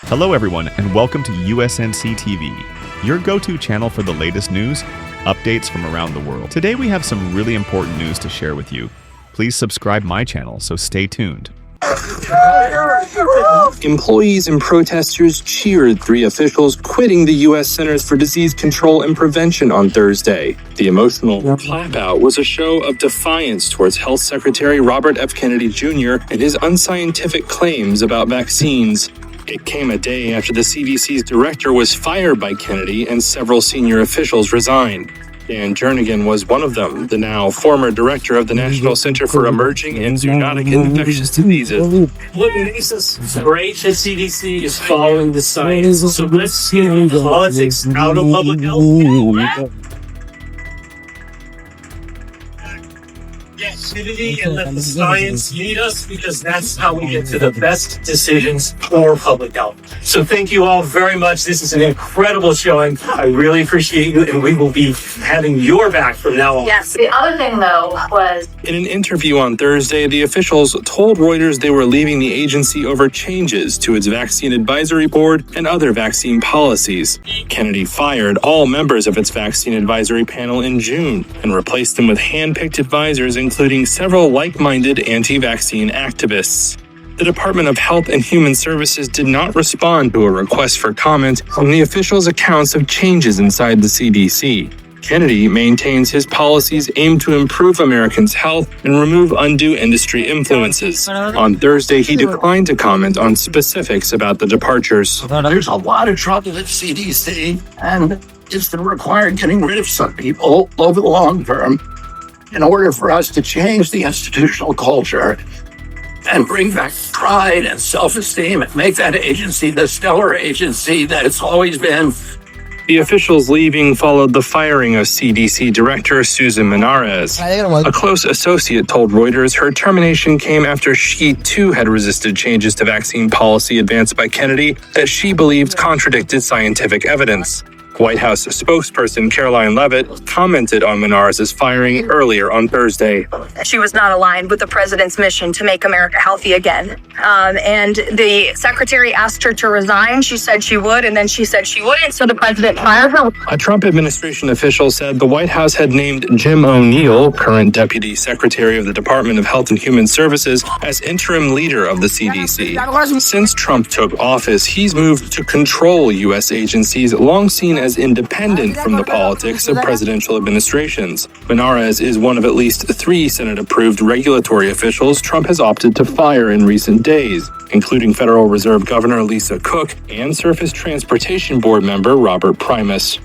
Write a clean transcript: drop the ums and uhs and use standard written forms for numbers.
Hello everyone, and welcome to USNC TV, your go-to channel for the latest news, updates from around the world. Today we have some really important news to share with you. Please subscribe my channel, so stay tuned. Employees and protesters cheered three officials quitting the U.S. Centers for Disease Control and Prevention on Thursday. The emotional clap-out was a show of defiance towards Health Secretary Robert F. Kennedy Jr. and his unscientific claims about vaccines. It came a day after the CDC's director was fired by Kennedy and several senior officials resigned. Jen Psaki was one of them, the now former director of the National Center for Emerging and Zoonotic Infectious Diseases. Look, it's great that CDC is following the science. So let's get politics out of public health. Activity and let the science lead us, because that's how we get to the best decisions for public health. So thank you all very much. This is an incredible showing. I really appreciate you, and we will be having your back from now on. Yes. The other thing, though, was in an interview on Thursday, the officials told Reuters they were leaving the agency over changes to its vaccine advisory board and other vaccine policies. Kennedy fired all members of its vaccine advisory panel in June and replaced them with hand-picked advisors, including several like-minded anti-vaccine activists. The Department of Health and Human Services did not respond to a request for comment on the officials' accounts of changes inside the CDC. Kennedy maintains his policies aim to improve Americans' health and remove undue industry influences. On Thursday, he declined to comment on specifics about the departures. There's a lot of trouble at CDC, and it's going to require getting rid of some people over the long term in order for us to change the institutional culture and bring back pride and self-esteem and make that agency the stellar agency that it's always been. The officials leaving followed the firing of CDC Director Susan Monarez. A close associate told Reuters her termination came after she too had resisted changes to vaccine policy advanced by Kennedy that she believed contradicted scientific evidence. White House spokesperson Caroline Leavitt commented on Monarez's firing earlier on Thursday. She was not aligned with the president's mission to make America healthy again. And the secretary asked her to resign. She said she would, and then she said she wouldn't, so the president fired her. A Trump administration official said the White House had named Jim O'Neill, current deputy secretary of the Department of Health and Human Services, as interim leader of the CDC. Since Trump took office, he's moved to control U.S. agencies long seen as independent from the politics of presidential administrations. Monarez is one of at least 3 Senate-approved regulatory officials Trump has opted to fire in recent days, including Federal Reserve Governor Lisa Cook and Surface Transportation Board member Robert Primus.